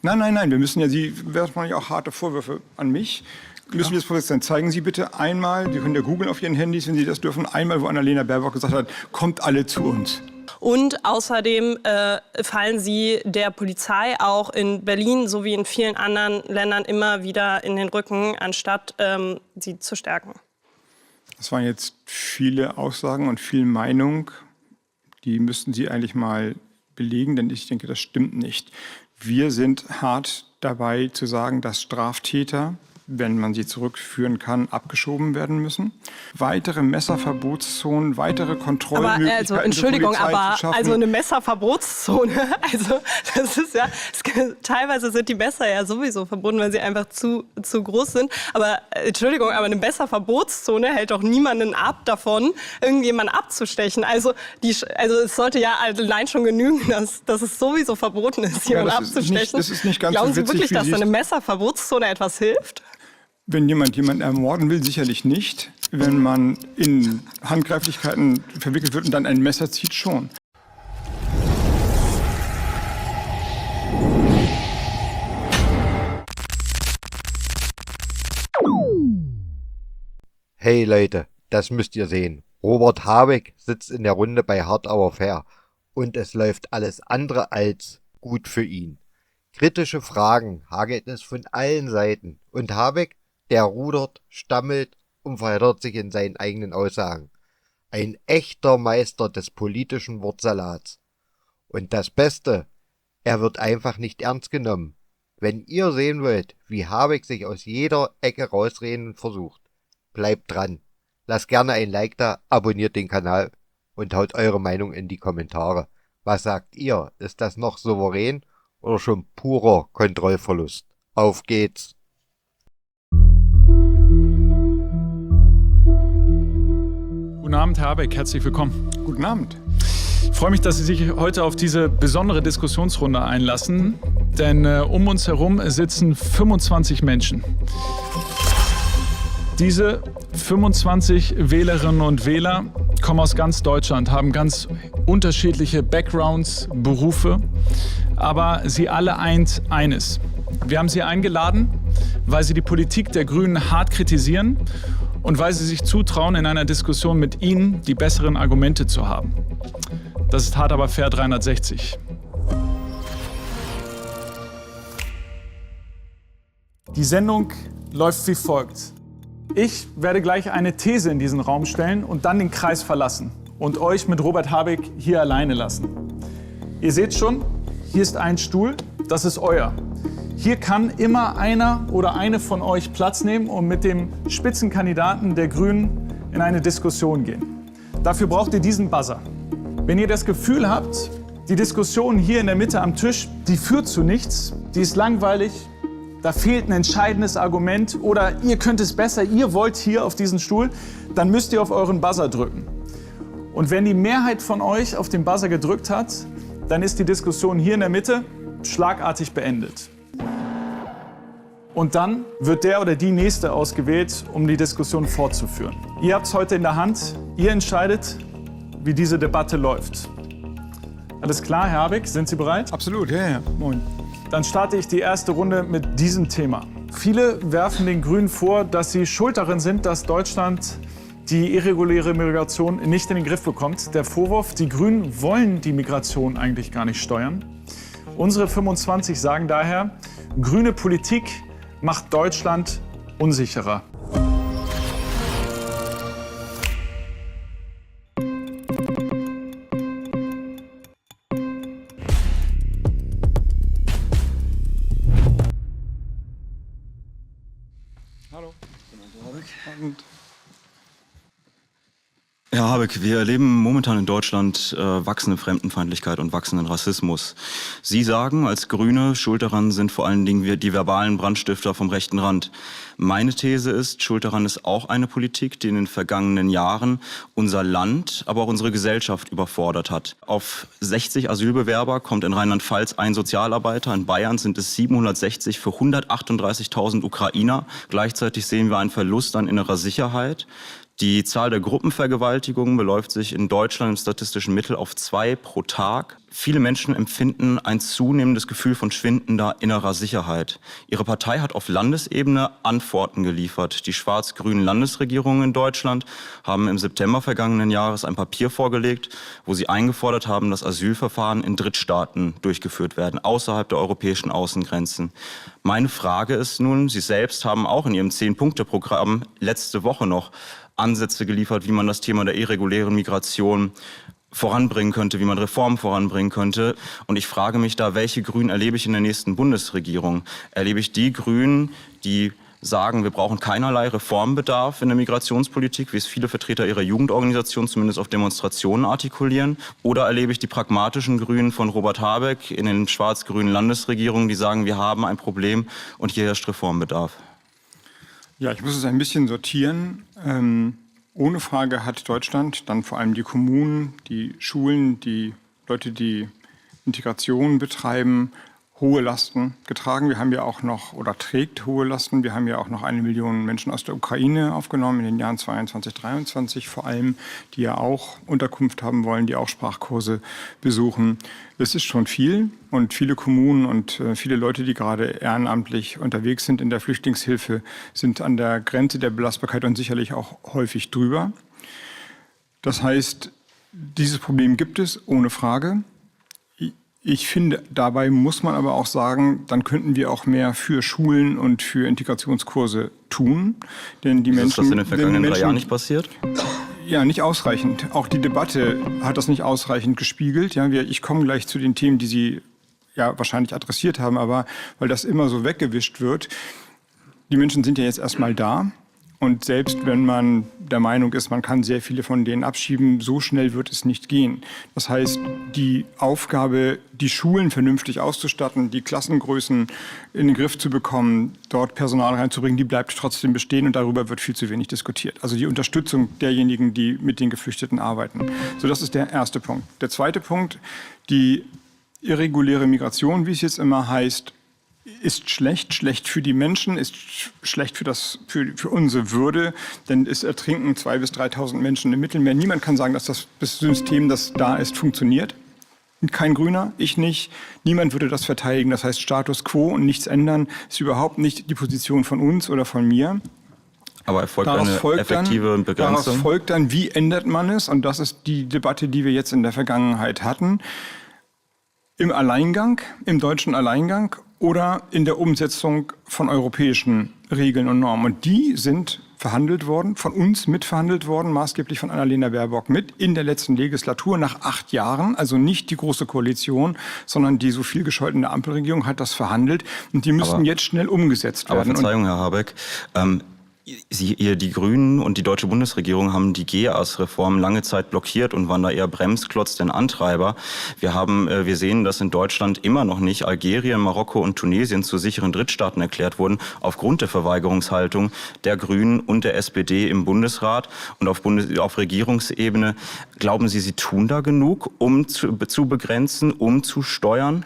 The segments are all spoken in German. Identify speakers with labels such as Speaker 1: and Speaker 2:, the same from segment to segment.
Speaker 1: Nein, wir müssen ja, Sie werfen ja auch harte Vorwürfe an mich. Müssen wir das Prozess sein? Zeigen Sie bitte einmal, Sie können ja googeln auf Ihren Handys, wenn Sie das dürfen, einmal, wo Annalena Baerbock gesagt hat, kommt alle zu uns.
Speaker 2: Und außerdem fallen Sie der Polizei auch in Berlin sowie in vielen anderen Ländern immer wieder in den Rücken, anstatt sie zu stärken.
Speaker 1: Das waren jetzt viele Aussagen und viel Meinung. Die müssten Sie eigentlich mal belegen, denn ich denke, das stimmt nicht. Wir sind hart dabei zu sagen, dass Straftäter, wenn man sie zurückführen kann, abgeschoben werden müssen. Weitere Messerverbotszonen, weitere Kontrollmöglichkeiten.
Speaker 2: Aber Entschuldigung, also eine Messerverbotszone, also das ist ja, teilweise sind die Messer ja sowieso verboten, weil sie einfach zu groß sind. Aber Entschuldigung, aber eine Messerverbotszone hält doch niemanden ab davon, irgendjemanden abzustechen. Also es sollte ja allein schon genügen, dass es sowieso verboten ist, jemanden abzustechen.
Speaker 1: Das ist nicht ganz
Speaker 2: Glauben
Speaker 1: so
Speaker 2: Sie wirklich, dass eine Messerverbotszone etwas hilft?
Speaker 1: Wenn jemanden ermorden will, sicherlich nicht. Wenn man in Handgreiflichkeiten verwickelt wird und dann ein Messer zieht, schon.
Speaker 3: Hey Leute, das müsst ihr sehen. Robert Habeck sitzt in der Runde bei Hard Aber Fair und es läuft alles andere als gut für ihn. Kritische Fragen hagelt es von allen Seiten und Habeck, der rudert, stammelt und verheddert sich in seinen eigenen Aussagen. Ein echter Meister des politischen Wortsalats. Und das Beste, er wird einfach nicht ernst genommen. Wenn ihr sehen wollt, wie Habeck sich aus jeder Ecke rausreden versucht, bleibt dran. Lasst gerne ein Like da, abonniert den Kanal und haut eure Meinung in die Kommentare. Was sagt ihr? Ist das noch souverän oder schon purer Kontrollverlust? Auf geht's!
Speaker 4: Guten Abend, Herr Habeck, herzlich willkommen.
Speaker 1: Guten Abend.
Speaker 4: Ich freue mich, dass Sie sich heute auf diese besondere Diskussionsrunde einlassen, denn um uns herum sitzen 25 Menschen. Diese 25 Wählerinnen und Wähler kommen aus ganz Deutschland, haben ganz unterschiedliche Backgrounds, Berufe, aber sie alle eint eines. Wir haben sie eingeladen, weil sie die Politik der Grünen hart kritisieren und weil sie sich zutrauen, in einer Diskussion mit Ihnen die besseren Argumente zu haben. Das ist Hart aber fair 360. Die Sendung läuft wie folgt. Ich werde gleich eine These in diesen Raum stellen und dann den Kreis verlassen und euch mit Robert Habeck hier alleine lassen. Ihr seht schon, hier ist ein Stuhl, das ist euer. Hier kann immer einer oder eine von euch Platz nehmen und mit dem Spitzenkandidaten der Grünen in eine Diskussion gehen. Dafür braucht ihr diesen Buzzer. Wenn ihr das Gefühl habt, die Diskussion hier in der Mitte am Tisch, die führt zu nichts, die ist langweilig, da fehlt ein entscheidendes Argument oder ihr könnt es besser, ihr wollt hier auf diesen Stuhl, dann müsst ihr auf euren Buzzer drücken. Und wenn die Mehrheit von euch auf den Buzzer gedrückt hat, dann ist die Diskussion hier in der Mitte schlagartig beendet. Und dann wird der oder die Nächste ausgewählt, um die Diskussion fortzuführen. Ihr habt es heute in der Hand. Ihr entscheidet, wie diese Debatte läuft. Alles klar, Herr Habeck, sind Sie bereit?
Speaker 1: Absolut, ja. Moin.
Speaker 4: Dann starte ich die erste Runde mit diesem Thema. Viele werfen den Grünen vor, dass sie schuld darin sind, dass Deutschland die irreguläre Migration nicht in den Griff bekommt. Der Vorwurf, die Grünen wollen die Migration eigentlich gar nicht steuern. Unsere 25 sagen daher, grüne Politik macht Deutschland unsicherer.
Speaker 1: Hallo.
Speaker 5: Herr Habeck, wir erleben momentan in Deutschland wachsende Fremdenfeindlichkeit und wachsenden Rassismus. Sie sagen, als Grüne, schuld daran sind vor allen Dingen die verbalen Brandstifter vom rechten Rand. Meine These ist, schuld daran ist auch eine Politik, die in den vergangenen Jahren unser Land, aber auch unsere Gesellschaft überfordert hat. Auf 60 Asylbewerber kommt in Rheinland-Pfalz ein Sozialarbeiter. In Bayern sind es 760 für 138.000 Ukrainer. Gleichzeitig sehen wir einen Verlust an innerer Sicherheit. Die Zahl der Gruppenvergewaltigungen beläuft sich in Deutschland im statistischen Mittel auf 2 pro Tag. Viele Menschen empfinden ein zunehmendes Gefühl von schwindender innerer Sicherheit. Ihre Partei hat auf Landesebene Antworten geliefert. Die schwarz-grünen Landesregierungen in Deutschland haben im September vergangenen Jahres ein Papier vorgelegt, wo sie eingefordert haben, dass Asylverfahren in Drittstaaten durchgeführt werden, außerhalb der europäischen Außengrenzen. Meine Frage ist nun, Sie selbst haben auch in Ihrem 10-Punkte-Programm letzte Woche noch Ansätze geliefert, wie man das Thema der irregulären Migration voranbringen könnte, wie man Reformen voranbringen könnte. Und ich frage mich da, welche Grünen erlebe ich in der nächsten Bundesregierung? Erlebe ich die Grünen, die sagen, wir brauchen keinerlei Reformbedarf in der Migrationspolitik, wie es viele Vertreter ihrer Jugendorganisation zumindest auf Demonstrationen artikulieren? Oder erlebe ich die pragmatischen Grünen von Robert Habeck in den schwarz-grünen Landesregierungen, die sagen, wir haben ein Problem und hier herrscht Reformbedarf?
Speaker 1: Ja, ich muss es ein bisschen sortieren. Ohne Frage hat Deutschland, dann vor allem die Kommunen, die Schulen, die Leute, die Integration betreiben, hohe Lasten getragen. Wir haben ja auch noch, oder trägt hohe Lasten, wir haben ja auch noch 1 Million Menschen aus der Ukraine aufgenommen in den Jahren 22, 23 vor allem, die ja auch Unterkunft haben wollen, die auch Sprachkurse besuchen. Das ist schon viel und viele Kommunen und viele Leute, die gerade ehrenamtlich unterwegs sind in der Flüchtlingshilfe, sind an der Grenze der Belastbarkeit und sicherlich auch häufig drüber. Das heißt, dieses Problem gibt es ohne Frage. Ich finde, dabei muss man aber auch sagen, dann könnten wir auch mehr für Schulen und für Integrationskurse tun. Denn die Menschen,
Speaker 5: ist das in den vergangenen 3 Jahren nicht passiert?
Speaker 1: Ja, nicht ausreichend. Auch die Debatte hat das nicht ausreichend gespiegelt. Ja, ich komme gleich zu den Themen, die Sie ja wahrscheinlich adressiert haben, aber weil das immer so weggewischt wird. Die Menschen sind ja jetzt erstmal da. Und selbst wenn man der Meinung ist, man kann sehr viele von denen abschieben, so schnell wird es nicht gehen. Das heißt, die Aufgabe, die Schulen vernünftig auszustatten, die Klassengrößen in den Griff zu bekommen, dort Personal reinzubringen, die bleibt trotzdem bestehen und darüber wird viel zu wenig diskutiert. Also die Unterstützung derjenigen, die mit den Geflüchteten arbeiten. So, das ist der erste Punkt. Der zweite Punkt, die irreguläre Migration, wie es jetzt immer heißt, ist schlecht für die Menschen, ist schlecht für unsere Würde, denn es ertrinken 2.000 bis 3.000 Menschen im Mittelmeer. Niemand kann sagen, dass das System, das da ist, funktioniert. Kein Grüner, ich nicht. Niemand würde das verteidigen. Das heißt, Status quo und nichts ändern ist überhaupt nicht die Position von uns oder von mir.
Speaker 5: Aber erfolgt eine effektive Begrenzung?
Speaker 1: Daraus folgt dann, wie ändert man es? Und das ist die Debatte, die wir jetzt in der Vergangenheit hatten. Im Alleingang, im deutschen Alleingang oder in der Umsetzung von europäischen Regeln und Normen. Und die sind verhandelt worden, von uns mitverhandelt worden, maßgeblich von Annalena Baerbock mit in der letzten Legislatur nach 8 Jahren. Also nicht die Große Koalition, sondern die so viel gescholtene Ampelregierung hat das verhandelt. Und die müssen jetzt schnell umgesetzt werden.
Speaker 5: Aber Verzeihung, Herr Habeck, die Grünen und die deutsche Bundesregierung haben die GEAS-Reform lange Zeit blockiert und waren da eher Bremsklotz denn Antreiber. Wir sehen, dass in Deutschland immer noch nicht Algerien, Marokko und Tunesien zu sicheren Drittstaaten erklärt wurden, aufgrund der Verweigerungshaltung der Grünen und der SPD im Bundesrat und auf Regierungsebene. Glauben Sie, sie tun da genug, um zu begrenzen, um zu steuern?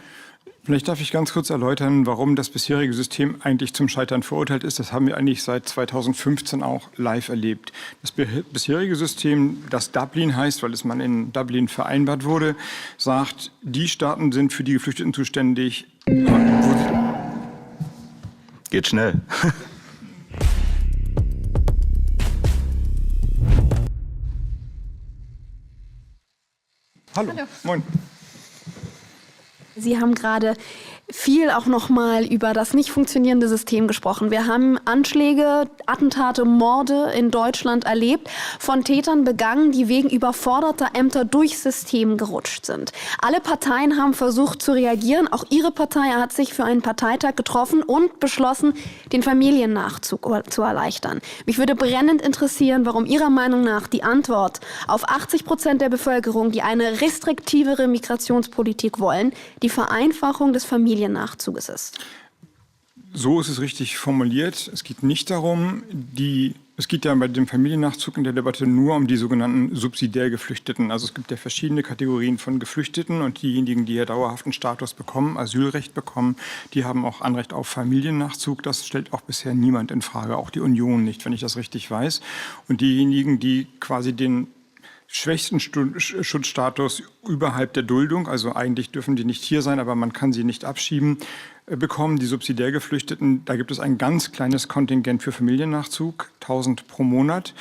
Speaker 1: Vielleicht darf ich ganz kurz erläutern, warum das bisherige System eigentlich zum Scheitern verurteilt ist. Das haben wir eigentlich seit 2015 auch live erlebt. Das bisherige System, das Dublin heißt, weil es mal in Dublin vereinbart wurde, sagt, die Staaten sind für die Geflüchteten zuständig.
Speaker 5: Geht schnell.
Speaker 1: Hallo. Moin.
Speaker 6: Sie haben gerade viel auch nochmal über das nicht funktionierende System gesprochen. Wir haben Anschläge, Attentate, Morde in Deutschland erlebt, von Tätern begangen, die wegen überforderter Ämter durchs System gerutscht sind. Alle Parteien haben versucht zu reagieren. Auch Ihre Partei hat sich für einen Parteitag getroffen und beschlossen, den Familiennachzug zu erleichtern. Mich würde brennend interessieren, warum Ihrer Meinung nach die Antwort auf 80% der Bevölkerung, die eine restriktivere Migrationspolitik wollen, die Vereinfachung des Familiennachzuges ist.
Speaker 1: So ist es richtig formuliert. Es geht nicht darum, die Es geht ja bei dem Familiennachzug in der Debatte nur um die sogenannten subsidiär Geflüchteten. Also es gibt ja verschiedene Kategorien von Geflüchteten und diejenigen, die hier dauerhaften Status bekommen, Asylrecht bekommen, die haben auch Anrecht auf Familiennachzug. Das stellt auch bisher niemand in Frage, auch die Union nicht, wenn ich das richtig weiß. Und diejenigen, die quasi den schwächsten Schutzstatus überhalb der Duldung, also eigentlich dürfen die nicht hier sein, aber man kann sie nicht abschieben, bekommen, die subsidiär Geflüchteten. Da gibt es ein ganz kleines Kontingent für Familiennachzug, 1000 pro Monat.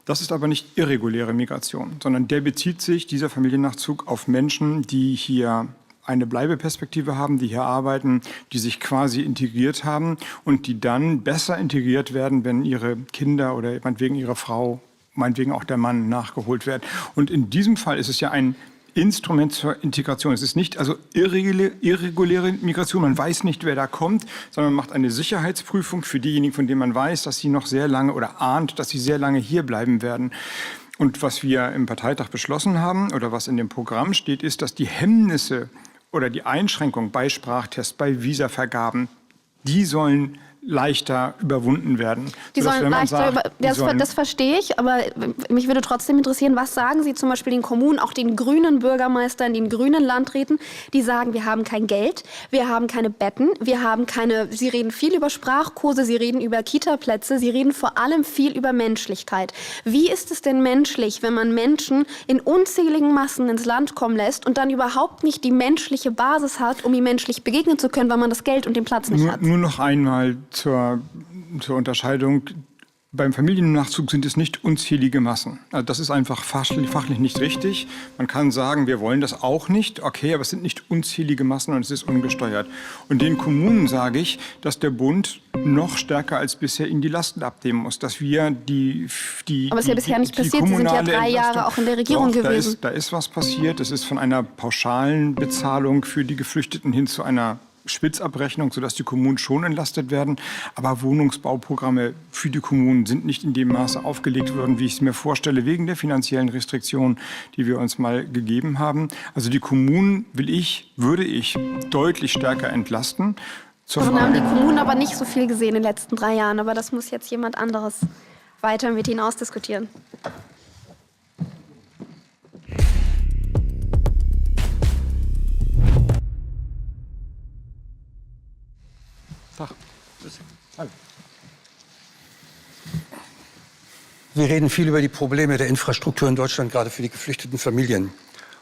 Speaker 1: Das ist aber nicht irreguläre Migration, sondern der bezieht sich, dieser Familiennachzug, auf Menschen, die hier eine Bleibeperspektive haben, die hier arbeiten, die sich quasi integriert haben und die dann besser integriert werden, wenn ihre Kinder oder meinetwegen ihre Frau, meinetwegen auch der Mann nachgeholt werden. Und in diesem Fall ist es ja ein Instrument zur Integration. Es ist nicht also irreguläre Migration, man weiß nicht, wer da kommt, sondern man macht eine Sicherheitsprüfung für diejenigen, von denen man weiß, dass sie noch sehr lange oder ahnt, dass sie sehr lange hier bleiben werden. Und was wir im Parteitag beschlossen haben oder was in dem Programm steht, ist, dass die Hemmnisse oder die Einschränkung bei Sprachtests, bei Visavergaben, die sollen leichter überwunden werden.
Speaker 6: Die sollen leichter das verstehe ich, aber mich würde trotzdem interessieren, was sagen Sie zum Beispiel den Kommunen, auch den grünen Bürgermeistern, den grünen Landräten, die sagen, wir haben kein Geld, wir haben keine Betten, Sie reden viel über Sprachkurse, Sie reden über Kita-Plätze, Sie reden vor allem viel über Menschlichkeit. Wie ist es denn menschlich, wenn man Menschen in unzähligen Massen ins Land kommen lässt und dann überhaupt nicht die menschliche Basis hat, um ihm menschlich begegnen zu können, weil man das Geld und den Platz nicht hat?
Speaker 1: Nur noch einmal zur Unterscheidung. Beim Familiennachzug sind es nicht unzählige Massen. Also das ist einfach fachlich nicht richtig. Man kann sagen, wir wollen das auch nicht. Okay, aber es sind nicht unzählige Massen und es ist ungesteuert. Und den Kommunen sage ich, dass der Bund noch stärker als bisher ihnen die Lasten abnehmen muss. Dass wir
Speaker 6: aber es ist ja bisher nicht passiert. Sie sind ja 3 Jahre auch in der Regierung gewesen.
Speaker 1: Da ist was passiert. Es ist von einer pauschalen Bezahlung für die Geflüchteten hin zu einer Spitzabrechnung, sodass die Kommunen schon entlastet werden. Aber Wohnungsbauprogramme für die Kommunen sind nicht in dem Maße aufgelegt worden, wie ich es mir vorstelle, wegen der finanziellen Restriktionen, die wir uns mal gegeben haben. Also die Kommunen würde ich deutlich stärker entlasten.
Speaker 6: Davon haben die Kommunen aber nicht so viel gesehen in den letzten 3 Jahren. Aber das muss jetzt jemand anderes weiter mit Ihnen ausdiskutieren.
Speaker 7: Wir reden viel über die Probleme der Infrastruktur in Deutschland, gerade für die geflüchteten Familien.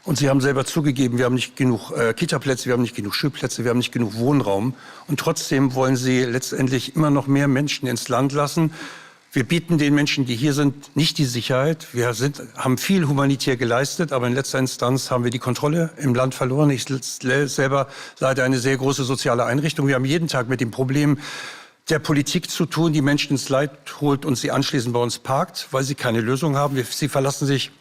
Speaker 7: Und Sie haben selber zugegeben, wir haben nicht genug Kita-Plätze, wir haben nicht genug Schulplätze, wir haben nicht genug Wohnraum. Und trotzdem wollen Sie letztendlich immer noch mehr Menschen ins Land lassen. Wir bieten den Menschen, die hier sind, nicht die Sicherheit. Wir haben viel humanitär geleistet, aber in letzter Instanz haben wir die Kontrolle im Land verloren. Ich selber leite eine sehr große soziale Einrichtung. Wir haben jeden Tag mit dem Problem der Politik zu tun, die Menschen ins Leid holt und sie anschließend bei uns parkt, weil sie keine Lösung haben. Sie verlassen sich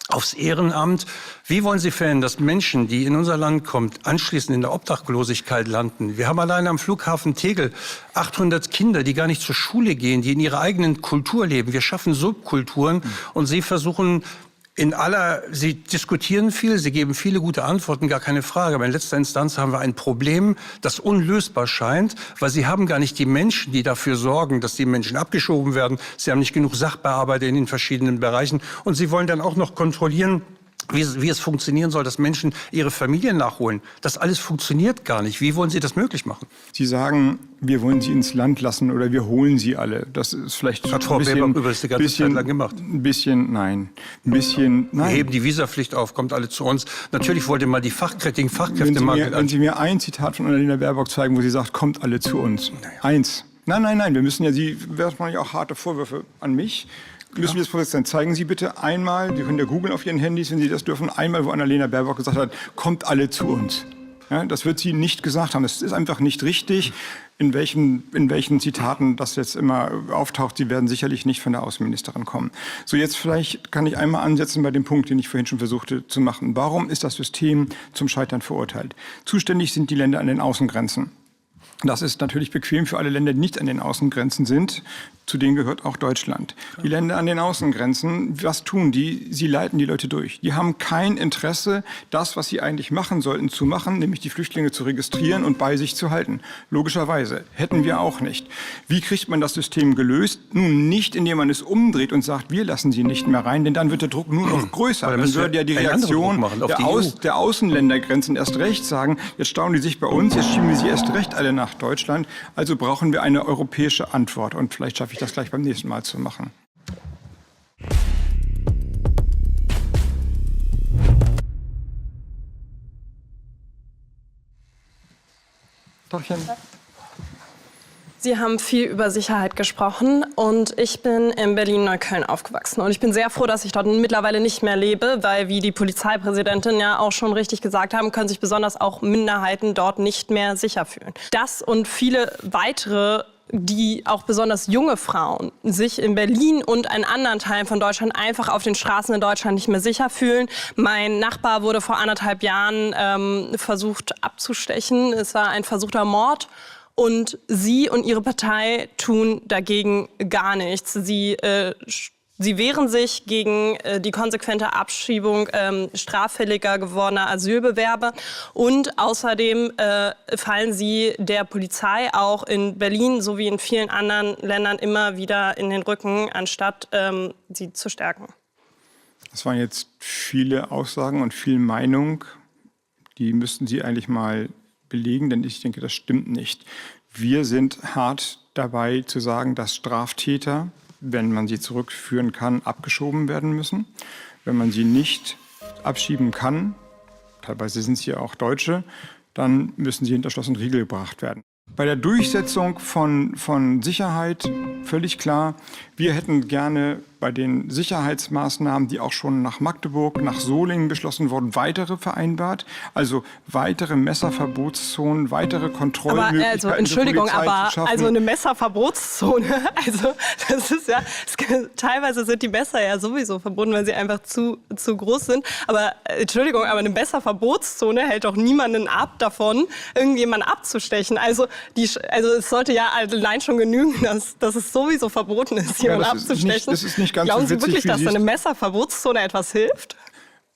Speaker 7: aufs Ehrenamt. Wie wollen Sie verhindern, dass Menschen, die in unser Land kommen, anschließend in der Obdachlosigkeit landen? Wir haben allein am Flughafen Tegel 800 Kinder, die gar nicht zur Schule gehen, die in ihrer eigenen Kultur leben. Wir schaffen Subkulturen und Sie versuchen Sie diskutieren viel, Sie geben viele gute Antworten, gar keine Frage. Aber in letzter Instanz haben wir ein Problem, das unlösbar scheint, weil Sie haben gar nicht die Menschen, die dafür sorgen, dass die Menschen abgeschoben werden. Sie haben nicht genug Sachbearbeiter in den verschiedenen Bereichen. Und Sie wollen dann auch noch kontrollieren, wie es funktionieren soll, dass Menschen ihre Familien nachholen. Das alles funktioniert gar nicht. Wie wollen Sie das möglich machen?
Speaker 1: Sie sagen, wir wollen sie ins Land lassen oder wir holen sie alle. Das ist vielleicht
Speaker 7: hat Frau Baerbock übrigens die ganze Zeit lang gemacht.
Speaker 1: Nein.
Speaker 7: Wir heben die Visapflicht auf, kommt alle zu uns. Natürlich wollte mal die Fachkräftemangel.
Speaker 1: Wenn Sie mir ein Zitat von Annalena Baerbock zeigen, wo sie sagt, kommt alle zu uns. Naja. Eins. Nein. Wir müssen Sie werfen ja auch harte Vorwürfe an mich. Müssen wir das Prozess sein? Zeigen Sie bitte einmal, Sie können ja googeln auf Ihren Handys, wenn Sie das dürfen, einmal, wo Annalena Baerbock gesagt hat, kommt alle zu uns. Ja, das wird sie nicht gesagt haben. Das ist einfach nicht richtig. In welchen Zitaten das jetzt immer auftaucht, sie werden sicherlich nicht von der Außenministerin kommen. So, jetzt vielleicht kann ich einmal ansetzen bei dem Punkt, den ich vorhin schon versuchte zu machen. Warum ist das System zum Scheitern verurteilt? Zuständig sind die Länder an den Außengrenzen. Das ist natürlich bequem für alle Länder, die nicht an den Außengrenzen sind. Zu denen gehört auch Deutschland. Die Länder an den Außengrenzen, was tun die? Sie leiten die Leute durch. Die haben kein Interesse, das, was sie eigentlich machen sollten, zu machen, nämlich die Flüchtlinge zu registrieren und bei sich zu halten. Logischerweise. Hätten wir auch nicht. Wie kriegt man das System gelöst? Nun nicht, indem man es umdreht und sagt, wir lassen sie nicht mehr rein, denn dann wird der Druck nur noch größer. Dann würde ja die Reaktion der Außenländergrenzen erst recht sagen, jetzt stauen die sich bei uns, jetzt schieben wir sie erst recht alle nach Deutschland. Also brauchen wir eine europäische Antwort. Und vielleicht schaffe ich das gleich beim nächsten Mal zu machen. Tagchen.
Speaker 2: Sie haben viel über Sicherheit gesprochen und ich bin in Berlin-Neukölln aufgewachsen. Und ich bin sehr froh, dass ich dort mittlerweile nicht mehr lebe, weil, wie die Polizeipräsidentin ja auch schon richtig gesagt haben, können sich besonders auch Minderheiten dort nicht mehr sicher fühlen. Das und viele weitere, die auch besonders junge Frauen sich in Berlin und in anderen Teilen von Deutschland einfach auf den Straßen in Deutschland nicht mehr sicher fühlen. Mein Nachbar wurde vor 1,5 Jahren versucht abzustechen. Es war ein versuchter Mord. Und sie und ihre Partei tun dagegen gar nichts. Sie wehren sich gegen die konsequente Abschiebung straffälliger gewordener Asylbewerber. Und außerdem fallen sie der Polizei auch in Berlin sowie in vielen anderen Ländern immer wieder in den Rücken, anstatt sie zu stärken.
Speaker 1: Das waren jetzt viele Aussagen und viel Meinung. Die müssten Sie eigentlich mal belegen, denn ich denke, das stimmt nicht. Wir sind hart dabei zu sagen, dass Straftäter, wenn man sie zurückführen kann, abgeschoben werden müssen. Wenn man sie nicht abschieben kann, teilweise sind es ja auch Deutsche, dann müssen sie hinter Schloss und Riegel gebracht werden. Bei der Durchsetzung von Sicherheit völlig klar, wir hätten gerne bei den Sicherheitsmaßnahmen, die auch schon nach Magdeburg, nach Solingen beschlossen wurden, weitere vereinbart. Also weitere Messerverbotszonen, weitere Kontrollmöglichkeiten.
Speaker 2: Aber Entschuldigung, aber eine Messerverbotszone, also das ist ja, teilweise sind die Messer ja sowieso verboten, weil sie einfach zu groß sind. Aber Entschuldigung, aber eine Messerverbotszone hält doch niemanden ab davon, irgendjemanden abzustechen. Also es sollte ja allein schon genügen, dass es sowieso verboten ist, jemanden abzustechen.
Speaker 1: Das ist nicht ganz
Speaker 2: Glauben
Speaker 1: so witzig,
Speaker 2: Sie wirklich, dass eine Messerverbotszone etwas hilft?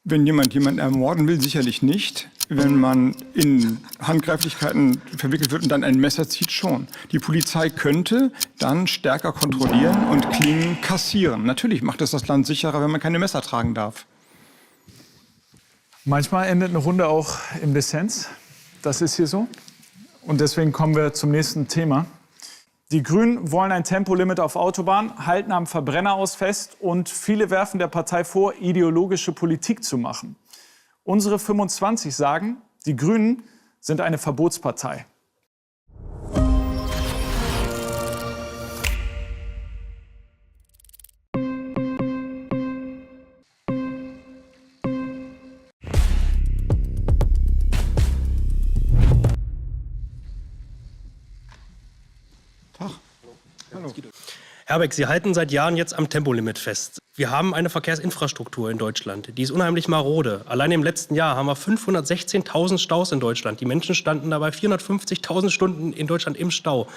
Speaker 1: Wenn jemanden ermorden will, sicherlich nicht. Wenn man in Handgreiflichkeiten verwickelt wird und dann ein Messer zieht, schon. Die Polizei könnte dann stärker kontrollieren und Klingen kassieren. Natürlich macht es das Land sicherer, wenn man keine Messer tragen darf.
Speaker 4: Manchmal endet eine Runde auch im Dissens. Das ist hier so. Und deswegen kommen wir zum nächsten Thema. Die Grünen wollen ein Tempolimit auf Autobahnen, halten am Verbrenner aus fest und viele werfen der Partei vor, ideologische Politik zu machen. Unsere 25 sagen, die Grünen sind eine Verbotspartei.
Speaker 8: Herr Habeck, Sie halten seit Jahren jetzt am Tempolimit fest. Wir haben eine Verkehrsinfrastruktur in Deutschland, die ist unheimlich marode. Allein im letzten Jahr haben wir 516.000 Staus in Deutschland. Die Menschen standen dabei 450.000 Stunden in Deutschland im Stau.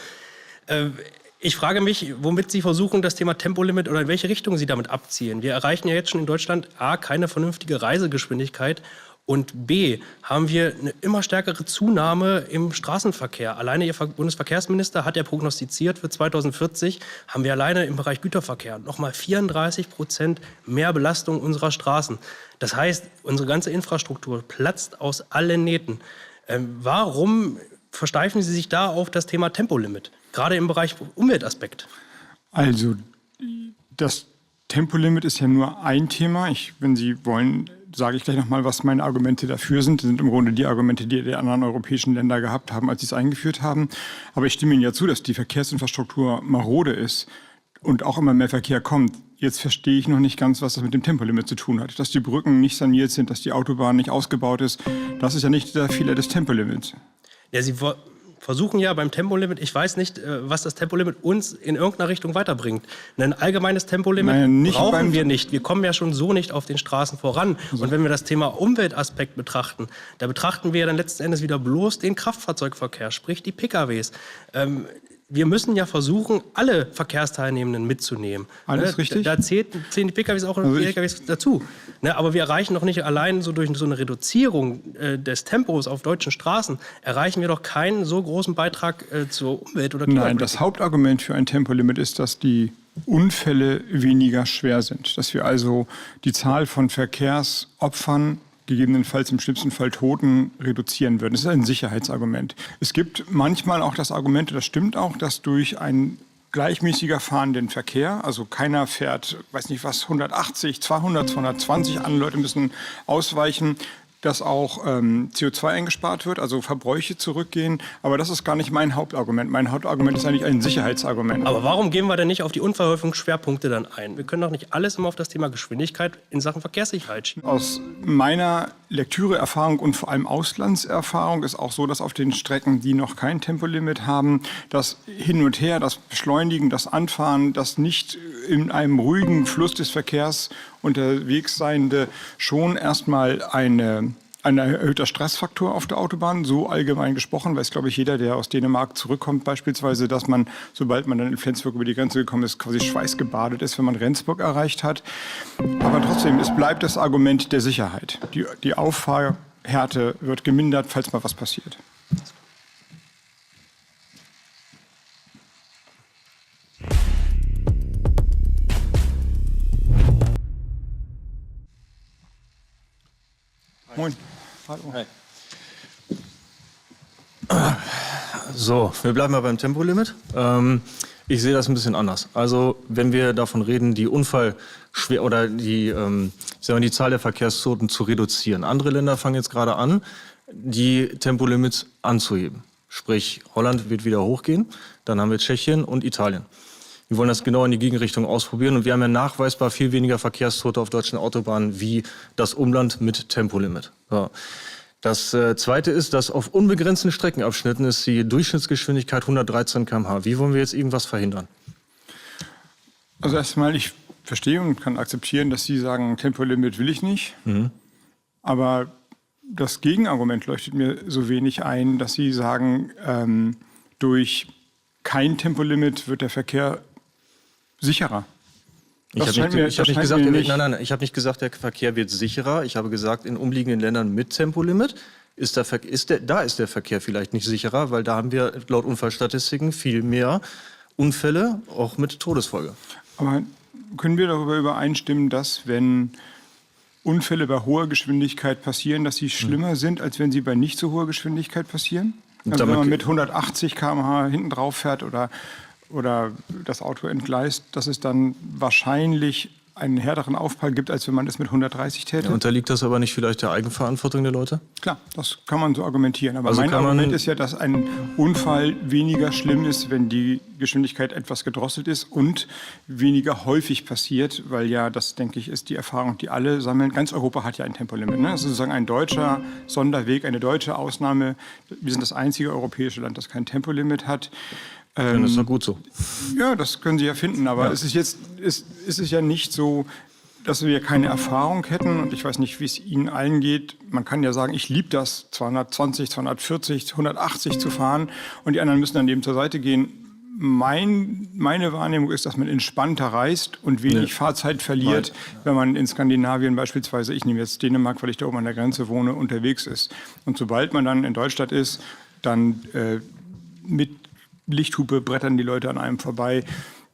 Speaker 8: Ich frage mich, womit Sie versuchen, das Thema Tempolimit oder in welche Richtung Sie damit abziehen. Wir erreichen ja jetzt schon in Deutschland A, keine vernünftige Reisegeschwindigkeit und B, haben wir eine immer stärkere Zunahme im Straßenverkehr. Alleine Ihr Bundesverkehrsminister hat ja prognostiziert, für 2040 haben wir alleine im Bereich Güterverkehr nochmal 34% mehr Belastung unserer Straßen. Das heißt, unsere ganze Infrastruktur platzt aus allen Nähten. Warum versteifen Sie sich da auf das Thema Tempolimit, gerade im Bereich Umweltaspekt?
Speaker 1: Also, das Tempolimit ist ja nur ein Thema. Wenn Sie wollen, sage ich gleich noch mal, was meine Argumente dafür sind. Das sind im Grunde die Argumente, die die anderen europäischen Länder gehabt haben, als sie es eingeführt haben. Aber ich stimme Ihnen ja zu, dass die Verkehrsinfrastruktur marode ist und auch immer mehr Verkehr kommt. Jetzt verstehe ich noch nicht ganz, was das mit dem Tempolimit zu tun hat. Dass die Brücken nicht saniert sind, dass die Autobahn nicht ausgebaut ist, das ist ja nicht der Fehler des Tempolimits.
Speaker 8: Ja, Sie versuchen ja beim Tempolimit, ich weiß nicht, was das Tempolimit uns in irgendeiner Richtung weiterbringt. Ein allgemeines Tempolimit brauchen wir nicht. Wir kommen ja schon so nicht auf den Straßen voran. Und wenn wir das Thema Umweltaspekt betrachten, da betrachten wir ja dann letzten Endes wieder bloß den Kraftfahrzeugverkehr, sprich die PKWs. wir müssen ja versuchen, alle Verkehrsteilnehmenden mitzunehmen.
Speaker 1: Alles richtig.
Speaker 8: Da zählen die PKWs auch die LKWs dazu. Aber wir erreichen doch nicht allein so durch so eine Reduzierung des Tempos auf deutschen Straßen, erreichen wir doch keinen so großen Beitrag zur Umwelt oder
Speaker 1: Nein, das Hauptargument für ein Tempolimit ist, dass die Unfälle weniger schwer sind. Dass wir also die Zahl von Verkehrsopfern, gegebenenfalls im schlimmsten Fall Toten, reduzieren würden. Das ist ein Sicherheitsargument. Es gibt manchmal auch das Argument, das stimmt auch, dass durch einen gleichmäßiger fahrenden Verkehr, also keiner fährt, weiß nicht was, 180, 200, 220, andere Leute müssen ausweichen, dass auch CO2 eingespart wird, also Verbräuche zurückgehen. Aber das ist gar nicht mein Hauptargument. Mein Hauptargument ist eigentlich ein Sicherheitsargument.
Speaker 8: Aber warum gehen wir denn nicht auf die Unfallhäufungsschwerpunkte dann ein? Wir können doch nicht alles immer auf das Thema Geschwindigkeit in Sachen Verkehrssicherheit schieben.
Speaker 1: Aus meiner Lektüreerfahrung und vor allem Auslandserfahrung ist auch so, dass auf den Strecken, die noch kein Tempolimit haben, das Hin und Her, das Beschleunigen, das Anfahren, das nicht in einem ruhigen Fluss des Verkehrs unterwegs seiende schon erstmal ein erhöhter Stressfaktor auf der Autobahn, so allgemein gesprochen, weiß, glaube ich, jeder, der aus Dänemark zurückkommt beispielsweise, dass man, sobald man dann in Flensburg über die Grenze gekommen ist, quasi schweißgebadet ist, wenn man Rendsburg erreicht hat. Aber trotzdem, es bleibt das Argument der Sicherheit. Die Auffahrhärte wird gemindert, falls mal was passiert. Moin. Hallo.
Speaker 9: Hi. So, wir bleiben mal beim Tempolimit. Ich sehe das ein bisschen anders. Also, wenn wir davon reden, die oder die Zahl der Verkehrstoten zu reduzieren. Andere Länder fangen jetzt gerade an, die Tempolimits anzuheben. Sprich, Holland wird wieder hochgehen, dann haben wir Tschechien und Italien. Wir wollen das genau in die Gegenrichtung ausprobieren und wir haben ja nachweisbar viel weniger Verkehrstote auf deutschen Autobahnen wie das Umland mit Tempolimit. So. Das Zweite ist, dass auf unbegrenzten Streckenabschnitten ist die Durchschnittsgeschwindigkeit 113 km/h. Wie wollen wir jetzt irgendwas verhindern?
Speaker 1: Also erstmal, ich verstehe und kann akzeptieren, dass Sie sagen, Tempolimit will ich nicht. Aber das Gegenargument leuchtet mir so wenig ein, dass Sie sagen, durch kein Tempolimit wird der Verkehr sicherer.
Speaker 9: Ich habe nicht gesagt, der Verkehr wird sicherer. Ich habe gesagt, in umliegenden Ländern mit Tempolimit ist der Verkehr vielleicht nicht sicherer, weil da haben wir laut Unfallstatistiken viel mehr Unfälle, auch mit Todesfolge.
Speaker 1: Aber können wir darüber übereinstimmen, dass wenn Unfälle bei hoher Geschwindigkeit passieren, dass sie schlimmer sind, als wenn sie bei nicht so hoher Geschwindigkeit passieren? Also wenn man mit 180 km/h hinten drauf fährt oder das Auto entgleist, dass es dann wahrscheinlich einen härteren Aufprall gibt, als wenn man es mit 130 täte?
Speaker 9: Ja, unterliegt das aber nicht vielleicht der Eigenverantwortung der Leute?
Speaker 1: Klar, das kann man so argumentieren. Aber
Speaker 9: also
Speaker 1: mein Argument ist ja, dass ein Unfall weniger schlimm ist, wenn die Geschwindigkeit etwas gedrosselt ist und weniger häufig passiert, weil ja, das denke ich, ist die Erfahrung, die alle sammeln. Ganz Europa hat ja ein Tempolimit. Ne? Das ist sozusagen ein deutscher Sonderweg, eine deutsche Ausnahme. Wir sind das einzige europäische Land, das kein Tempolimit hat.
Speaker 9: Das ist doch gut so.
Speaker 1: Ja, das können Sie ja finden, aber es ist ja nicht so, dass wir keine Erfahrung hätten und ich weiß nicht, wie es Ihnen allen geht. Man kann ja sagen, ich liebe das, 220, 240, 180 zu fahren und die anderen müssen dann eben zur Seite gehen. Meine Wahrnehmung ist, dass man entspannter reist und wenig Fahrzeit verliert, wenn man in Skandinavien beispielsweise, ich nehme jetzt Dänemark, weil ich da oben an der Grenze wohne, unterwegs ist. Und sobald man dann in Deutschland ist, dann mit Lichthupe brettern die Leute an einem vorbei.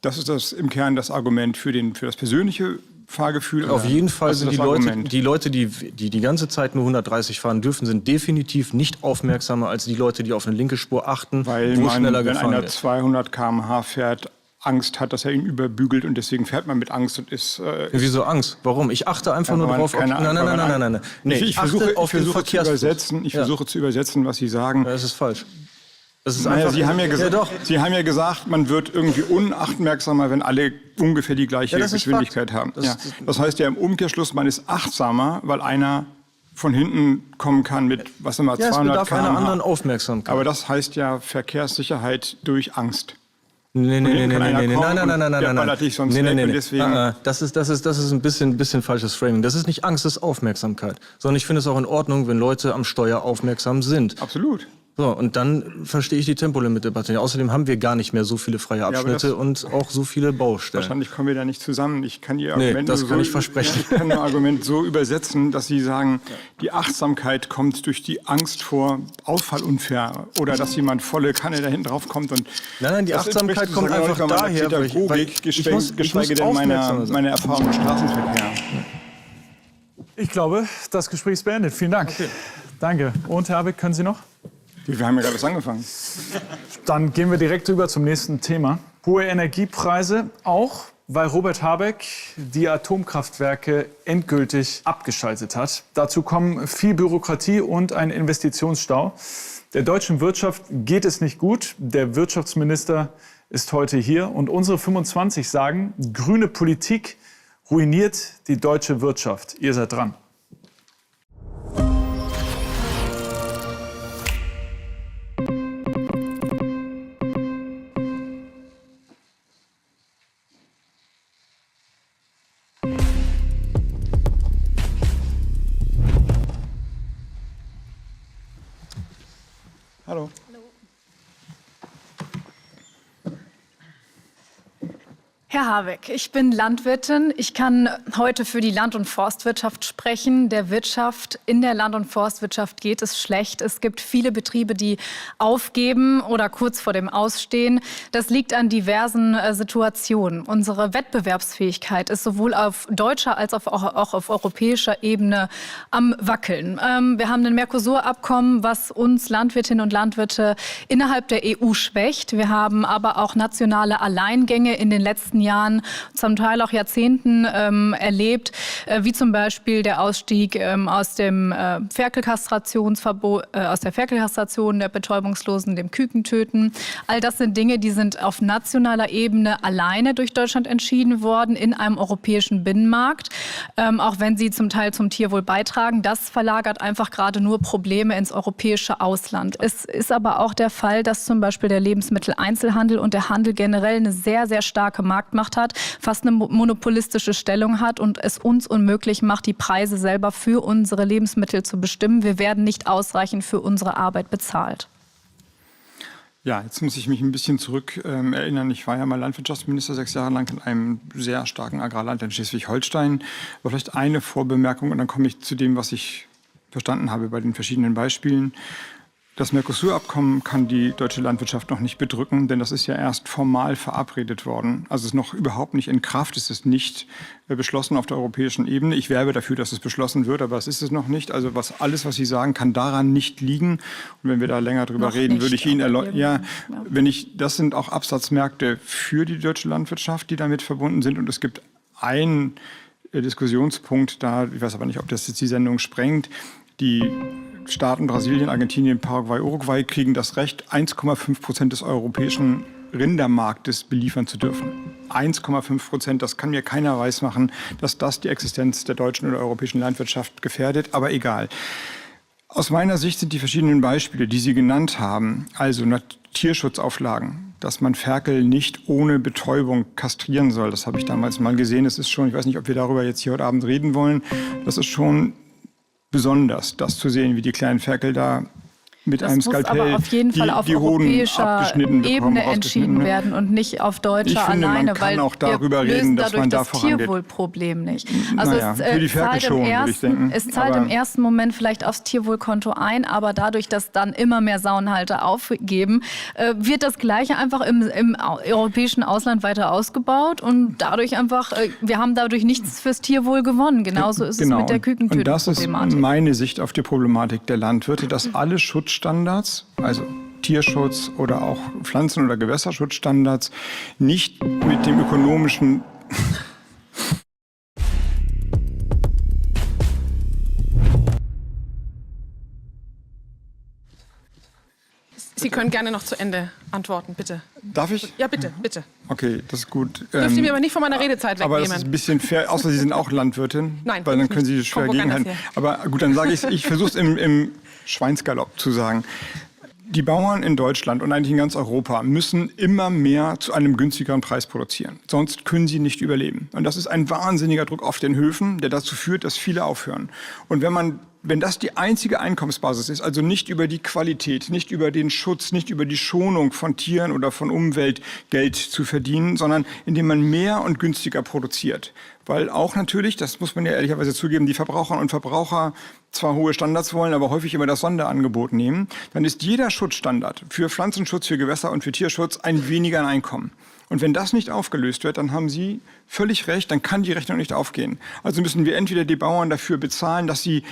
Speaker 1: Das ist im Kern das Argument für das persönliche Fahrgefühl.
Speaker 9: Auf jeden Fall sind die Leute, die ganze Zeit nur 130 fahren dürfen, sind definitiv nicht aufmerksamer als die Leute, die auf eine linke Spur achten,
Speaker 1: weil
Speaker 9: wo
Speaker 1: man,
Speaker 9: schneller
Speaker 1: wenn
Speaker 9: gefahren
Speaker 1: einer
Speaker 9: wird.
Speaker 1: 200 km/h fährt, Angst hat, dass er ihn überbügelt und deswegen fährt man mit Angst und ist...
Speaker 9: Wieso Angst? Warum? Ich achte einfach nur darauf... Nein.
Speaker 1: Ich versuche zu übersetzen, was Sie sagen.
Speaker 9: Das ist falsch. Das ist
Speaker 1: einfach, Sie haben ja gesagt, man wird irgendwie unachtmerksamer, wenn alle ungefähr die gleiche Geschwindigkeit haben. Das heißt ja im Umkehrschluss, man ist achtsamer, weil einer von hinten kommen kann mit, was immer, 200 km/h.
Speaker 9: Es bedarf einer anderen Aufmerksamkeit.
Speaker 1: Aber das heißt ja Verkehrssicherheit durch Angst.
Speaker 9: Nein. Das ist ein bisschen falsches Framing. Das ist nicht Angst, das ist Aufmerksamkeit. Sondern ich finde es auch in Ordnung, wenn Leute am Steuer aufmerksam sind.
Speaker 1: Absolut.
Speaker 9: So, und dann verstehe ich die Tempolimit-Debatte. Außerdem haben wir gar nicht mehr so viele freie Abschnitte und auch so viele Baustellen.
Speaker 1: Wahrscheinlich kommen wir da nicht zusammen. Ich kann Ihr
Speaker 9: Nee,
Speaker 1: Argument
Speaker 9: das
Speaker 1: nur
Speaker 9: kann
Speaker 1: so,
Speaker 9: ich versprechen.
Speaker 1: Ich kann Ihr Argument so übersetzen, dass Sie sagen, die Achtsamkeit kommt durch die Angst vor Ausfallunfall oder dass jemand volle Kanne da hinten drauf kommt. Und
Speaker 9: Nein, die
Speaker 1: das
Speaker 9: Achtsamkeit
Speaker 1: entspricht
Speaker 9: kommt
Speaker 1: sozusagen
Speaker 9: einfach
Speaker 1: auch nicht
Speaker 9: daher,
Speaker 1: meiner
Speaker 9: weil
Speaker 1: Pädagogik,
Speaker 9: ich muss
Speaker 1: geschweige denn
Speaker 9: aufmerksam sein.
Speaker 1: meiner Erfahrung im Straßenverkehr.
Speaker 4: Ich glaube, das Gespräch ist beendet. Vielen Dank.
Speaker 9: Okay.
Speaker 4: Danke. Und Herr Habeck, können Sie noch?
Speaker 1: Wir haben ja gerade erst angefangen.
Speaker 4: Dann gehen wir direkt über zum nächsten Thema. Hohe Energiepreise, auch weil Robert Habeck die Atomkraftwerke endgültig abgeschaltet hat. Dazu kommen viel Bürokratie und ein Investitionsstau. Der deutschen Wirtschaft geht es nicht gut. Der Wirtschaftsminister ist heute hier. Und unsere 25 sagen, grüne Politik ruiniert die deutsche Wirtschaft. Ihr seid dran.
Speaker 1: Hallo.
Speaker 10: Herr Habeck, ich bin Landwirtin. Ich kann heute für die Land- und Forstwirtschaft sprechen. Der Wirtschaft in der Land- und Forstwirtschaft geht es schlecht. Es gibt viele Betriebe, die aufgeben oder kurz vor dem Ausstehen. Das liegt an diversen Situationen. Unsere Wettbewerbsfähigkeit ist sowohl auf deutscher als auch auf europäischer Ebene am Wackeln. Wir haben ein Mercosur-Abkommen, was uns Landwirtinnen und Landwirte innerhalb der EU schwächt. Wir haben aber auch nationale Alleingänge in den letzten Jahren, zum Teil auch Jahrzehnten erlebt, wie zum Beispiel der Ausstieg aus dem Ferkelkastrationsverbot, aus der Ferkelkastration der Betäubungslosen, dem Kükentöten. All das sind Dinge, die sind auf nationaler Ebene alleine durch Deutschland entschieden worden in einem europäischen Binnenmarkt, auch wenn sie zum Teil zum Tierwohl beitragen. Das verlagert einfach gerade nur Probleme ins europäische Ausland. Es ist aber auch der Fall, dass zum Beispiel der Lebensmitteleinzelhandel und der Handel generell eine sehr, sehr starke Marktmacht hat, fast eine monopolistische Stellung hat und es uns unmöglich macht, die Preise selber für unsere Lebensmittel zu bestimmen. Wir werden nicht ausreichend für unsere Arbeit bezahlt.
Speaker 1: Ja, jetzt muss ich mich ein bisschen zurück erinnern. Ich war ja mal Landwirtschaftsminister 6 Jahre lang in einem sehr starken Agrarland in Schleswig-Holstein. Aber vielleicht eine Vorbemerkung und dann komme ich zu dem, was ich verstanden habe bei den verschiedenen Beispielen. Das Mercosur-Abkommen kann die deutsche Landwirtschaft noch nicht bedrücken, denn das ist ja erst formal verabredet worden. Also es ist noch überhaupt nicht in Kraft, es ist nicht beschlossen auf der europäischen Ebene. Ich werbe dafür, dass es beschlossen wird, aber es ist es noch nicht. Also alles, was Sie sagen, kann daran nicht liegen. Und wenn wir da länger drüber
Speaker 10: noch
Speaker 1: reden,
Speaker 10: nicht,
Speaker 1: würde ich Ihnen erläutern, das sind auch Absatzmärkte für die deutsche Landwirtschaft, die damit verbunden sind. Und es gibt einen Diskussionspunkt da, ich weiß aber nicht, ob das jetzt die Sendung sprengt, die Staaten Brasilien, Argentinien, Paraguay, Uruguay kriegen das Recht, 1,5% des europäischen Rindermarktes beliefern zu dürfen. 1,5%, das kann mir keiner weismachen, dass das die Existenz der deutschen oder europäischen Landwirtschaft gefährdet, aber egal. Aus meiner Sicht sind die verschiedenen Beispiele, die Sie genannt haben, also Tierschutzauflagen, dass man Ferkel nicht ohne Betäubung kastrieren soll, das habe ich damals mal gesehen, das ist schon, ich weiß nicht, ob wir darüber jetzt hier heute Abend reden wollen, das ist schon besonders, das zu sehen, wie die kleinen Ferkel da mit einem Skalpell
Speaker 10: aber auf jeden Fall auf europäischer Ebene entschieden werden und nicht auf deutscher alleine,
Speaker 1: man kann
Speaker 10: weil
Speaker 1: auch darüber
Speaker 10: wir
Speaker 1: reden,
Speaker 10: lösen
Speaker 1: dass
Speaker 10: dadurch
Speaker 1: man da
Speaker 10: das
Speaker 1: vorangeht.
Speaker 10: Tierwohlproblem nicht. Also
Speaker 1: Naja, für die Ferkel schon, würde ich denken.
Speaker 10: es zahlt
Speaker 1: Aber
Speaker 10: im ersten Moment vielleicht aufs Tierwohlkonto ein, aber dadurch, dass dann immer mehr Saunhalter aufgeben, wird das Gleiche einfach im europäischen Ausland weiter ausgebaut und dadurch einfach, wir haben dadurch nichts fürs Tierwohl gewonnen. Genauso ist es mit der Kükentötenproblematik.
Speaker 1: Und das ist meine Sicht auf die Problematik der Landwirte, dass alle Schutzstandards, also Tierschutz oder auch Pflanzen- oder Gewässerschutzstandards, nicht mit dem ökonomischen
Speaker 11: Sie können gerne noch zu Ende antworten, bitte.
Speaker 1: Darf ich?
Speaker 11: Ja, bitte, bitte.
Speaker 1: Okay, das ist gut.
Speaker 11: Dürfen Sie mir aber nicht von meiner Redezeit
Speaker 1: aber
Speaker 11: wegnehmen.
Speaker 1: das ist ein bisschen fair, außer Sie sind auch Landwirtin.
Speaker 11: Nein,
Speaker 1: weil dann
Speaker 11: bin
Speaker 1: können
Speaker 11: ich
Speaker 1: Sie
Speaker 11: nicht.
Speaker 1: schwer
Speaker 11: Komm woanders
Speaker 1: gegenhalten.
Speaker 11: her.
Speaker 1: Aber gut, dann sage ich versuche es im Schweinsgalopp zu sagen. Die Bauern in Deutschland und eigentlich in ganz Europa müssen immer mehr zu einem günstigeren Preis produzieren. Sonst können sie nicht überleben. Und das ist ein wahnsinniger Druck auf den Höfen, der dazu führt, dass viele aufhören. Und wenn man wenn das die einzige Einkommensbasis ist, also nicht über die Qualität, nicht über den Schutz, nicht über die Schonung von Tieren oder von Umwelt Geld zu verdienen, sondern indem man mehr und günstiger produziert. Weil auch natürlich, das muss man ja ehrlicherweise zugeben, die Verbraucherinnen und Verbraucher zwar hohe Standards wollen, aber häufig immer das Sonderangebot nehmen, dann ist jeder Schutzstandard für Pflanzenschutz, für Gewässer und für Tierschutz ein weniger Einkommen. Und wenn das nicht aufgelöst wird, dann haben Sie völlig recht, dann kann die Rechnung nicht aufgehen. Also müssen wir entweder die Bauern dafür bezahlen, dass sie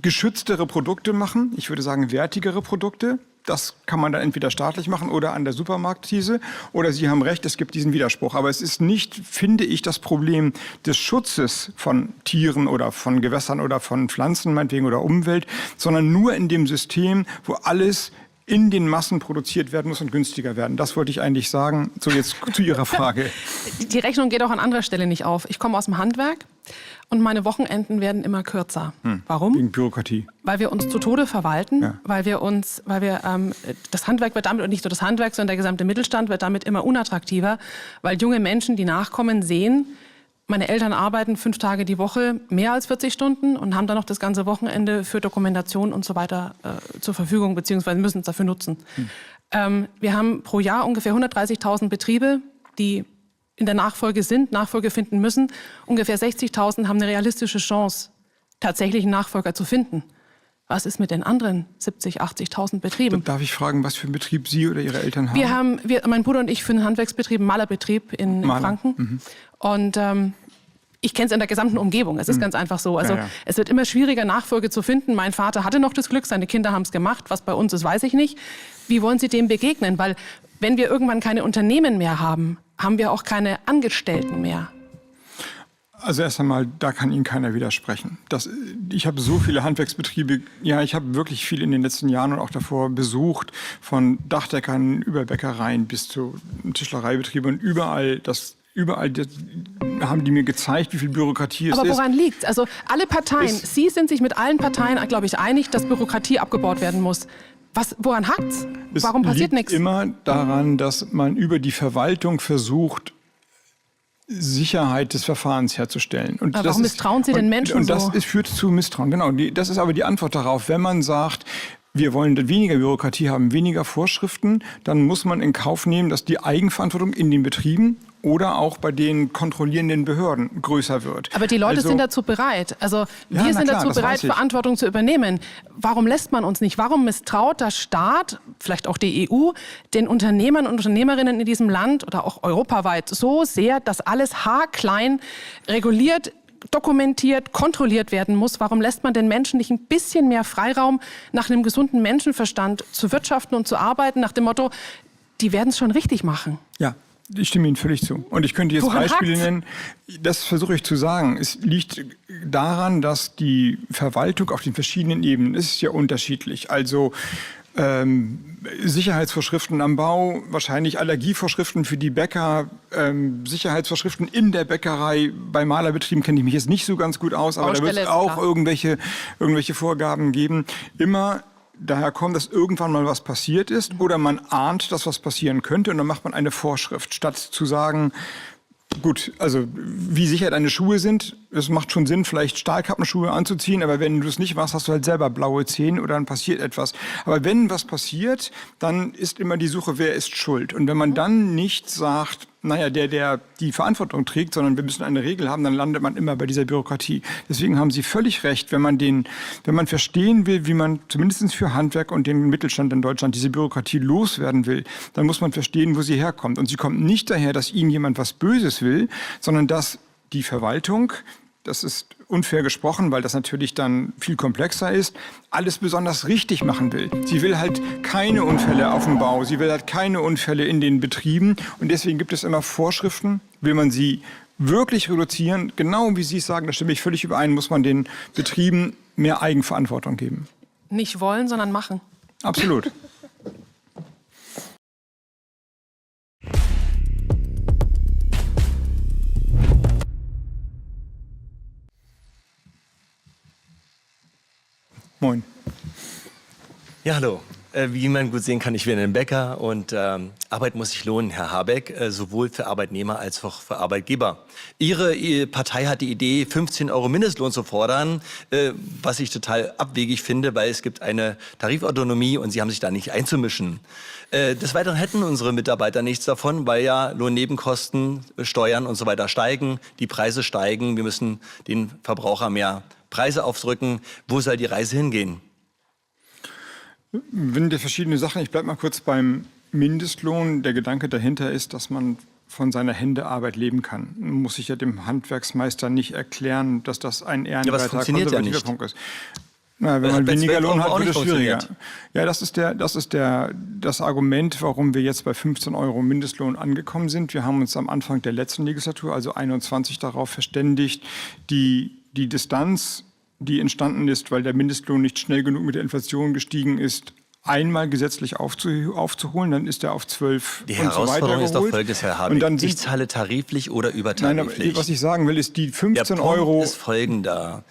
Speaker 1: geschütztere Produkte machen, ich würde sagen wertigere Produkte. Das kann man dann entweder staatlich machen oder an der Supermarktthese. Oder Sie haben recht, es gibt diesen Widerspruch. Aber es ist nicht, finde ich, das Problem des Schutzes von Tieren oder von Gewässern oder von Pflanzen, meinetwegen, oder Umwelt, sondern nur in dem System, wo alles in den Massen produziert werden muss und günstiger werden. Das wollte ich eigentlich sagen. So, jetzt zu Ihrer Frage.
Speaker 11: Die Rechnung geht auch an anderer Stelle nicht auf. Ich komme aus dem Handwerk und meine Wochenenden werden immer kürzer. Warum?
Speaker 1: Wegen Bürokratie.
Speaker 11: Weil wir uns zu Tode verwalten,
Speaker 1: Ja.
Speaker 11: weil das Handwerk wird damit, und nicht nur das Handwerk, sondern der gesamte Mittelstand wird damit immer unattraktiver, weil junge Menschen, die nachkommen, sehen, meine Eltern arbeiten 5 Tage die Woche mehr als 40 Stunden und haben dann noch das ganze Wochenende für Dokumentation und so weiter zur Verfügung, beziehungsweise müssen es dafür nutzen. Wir haben pro Jahr ungefähr 130.000 Betriebe, die in der Nachfolge finden müssen. Ungefähr 60.000 haben eine realistische Chance, tatsächlich einen Nachfolger zu finden. Was ist mit den anderen 70.000, 80.000 Betrieben?
Speaker 1: Darf ich fragen, was für einen Betrieb Sie oder Ihre Eltern haben?
Speaker 11: Mein Bruder und ich führen einen Handwerksbetrieb, einen Malerbetrieb in Franken. Und ich kenne es in der gesamten Umgebung. Es ist ganz einfach so. Also es wird immer schwieriger, Nachfolge zu finden. Mein Vater hatte noch das Glück, seine Kinder haben es gemacht. Was bei uns ist, weiß ich nicht. Wie wollen Sie dem begegnen? Weil wenn wir irgendwann keine Unternehmen mehr haben, haben wir auch keine Angestellten mehr.
Speaker 1: Also erst einmal, da kann Ihnen keiner widersprechen. Ich habe so viele Handwerksbetriebe, ich habe wirklich viel in den letzten Jahren und auch davor besucht, von Dachdeckern über Bäckereien bis zu Tischlereibetrieben und überall haben die mir gezeigt, wie viel Bürokratie es ist.
Speaker 11: Aber woran liegt? Also alle Parteien, Sie sind sich mit allen Parteien, glaube ich, einig, dass Bürokratie abgebaut werden muss. Woran hakt's? Warum passiert nichts?
Speaker 1: Es liegt immer daran, dass man über die Verwaltung versucht, Sicherheit des Verfahrens herzustellen. Und
Speaker 11: aber warum misstrauen Sie den Menschen
Speaker 1: und das
Speaker 11: so?
Speaker 1: Führt zu Misstrauen, genau. Das ist aber die Antwort darauf. Wenn man sagt, wir wollen weniger Bürokratie haben, weniger Vorschriften, dann muss man in Kauf nehmen, dass die Eigenverantwortung in den Betrieben oder auch bei den kontrollierenden Behörden größer wird.
Speaker 11: Aber die Leute sind dazu bereit. Also wir sind dazu bereit, Verantwortung zu übernehmen. Warum lässt man uns nicht? Warum misstraut der Staat, vielleicht auch die EU, den Unternehmern und Unternehmerinnen in diesem Land oder auch europaweit so sehr, dass alles haarklein reguliert, dokumentiert, kontrolliert werden muss? Warum lässt man den Menschen nicht ein bisschen mehr Freiraum, nach einem gesunden Menschenverstand zu wirtschaften und zu arbeiten, nach dem Motto, die werden es schon richtig machen?
Speaker 1: Ja. Ich stimme Ihnen völlig zu. Und ich könnte jetzt Beispiele nennen. Das versuche ich zu sagen. Es liegt daran, dass die Verwaltung auf den verschiedenen Ebenen ist ja unterschiedlich. Also Sicherheitsvorschriften am Bau, wahrscheinlich Allergievorschriften für die Bäcker, Sicherheitsvorschriften in der Bäckerei. Bei Malerbetrieben kenne ich mich jetzt nicht so ganz gut aus, aber da wird es auch irgendwelche Vorgaben geben. Immer daher kommt, dass irgendwann mal was passiert ist oder man ahnt, dass was passieren könnte und dann macht man eine Vorschrift, statt zu sagen, gut, also wie sicher deine Schuhe sind, es macht schon Sinn, vielleicht Stahlkappenschuhe anzuziehen, aber wenn du es nicht machst, hast du halt selber blaue Zähne oder dann passiert etwas. Aber wenn was passiert, dann ist immer die Suche, wer ist schuld. Und wenn man dann nicht sagt, der die Verantwortung trägt, sondern wir müssen eine Regel haben, dann landet man immer bei dieser Bürokratie. Deswegen haben Sie völlig recht, wenn man verstehen will, wie man zumindest für Handwerk und den Mittelstand in Deutschland diese Bürokratie loswerden will, dann muss man verstehen, wo sie herkommt. Und sie kommt nicht daher, dass Ihnen jemand was Böses will, sondern dass die Verwaltung, das ist unfair gesprochen, weil das natürlich dann viel komplexer ist, alles besonders richtig machen will. Sie will halt keine Unfälle auf dem Bau, sie will halt keine Unfälle in den Betrieben und deswegen gibt es immer Vorschriften. Will man sie wirklich reduzieren, genau wie Sie es sagen, da stimme ich völlig überein, muss man den Betrieben mehr Eigenverantwortung geben.
Speaker 11: Nicht wollen, sondern machen.
Speaker 1: Absolut. Moin.
Speaker 12: Ja, hallo. Wie man gut sehen kann, ich bin ein Bäcker und Arbeit muss sich lohnen, Herr Habeck, sowohl für Arbeitnehmer als auch für Arbeitgeber. Ihre Partei hat die Idee, 15 € Mindestlohn zu fordern, was ich total abwegig finde, weil es gibt eine Tarifautonomie und Sie haben sich da nicht einzumischen. Des Weiteren hätten unsere Mitarbeiter nichts davon, weil ja Lohnnebenkosten, Steuern und so weiter steigen, die Preise steigen, wir müssen den Verbraucher mehr Preise aufdrücken. Wo soll die Reise hingehen?
Speaker 1: Wenn wir verschiedene Sachen, ich bleibe mal kurz beim Mindestlohn. Der Gedanke dahinter ist, dass man von seiner Händearbeit leben kann. Man muss sich ja dem Handwerksmeister nicht erklären, dass das ein ehrenwerter, konservativer Punkt ist. Na, wenn man weniger Lohn hat, wird es schwieriger. Ja, das ist das Argument, warum wir jetzt bei 15 € Mindestlohn angekommen sind. Wir haben uns am Anfang der letzten Legislatur, also 21, darauf verständigt, die Distanz, die entstanden ist, weil der Mindestlohn nicht schnell genug mit der Inflation gestiegen ist, einmal gesetzlich aufzuholen, dann ist er auf 12
Speaker 12: Die
Speaker 1: und so weiter
Speaker 12: Herausforderung ist doch
Speaker 1: geholt.
Speaker 12: folgendes, Herr Habeck.
Speaker 1: Und dann
Speaker 12: Ich zahle tariflich oder übertariflich.
Speaker 1: Nein, aber was ich sagen will, ist, die 15
Speaker 12: Der Punkt
Speaker 1: €
Speaker 12: ist folgender.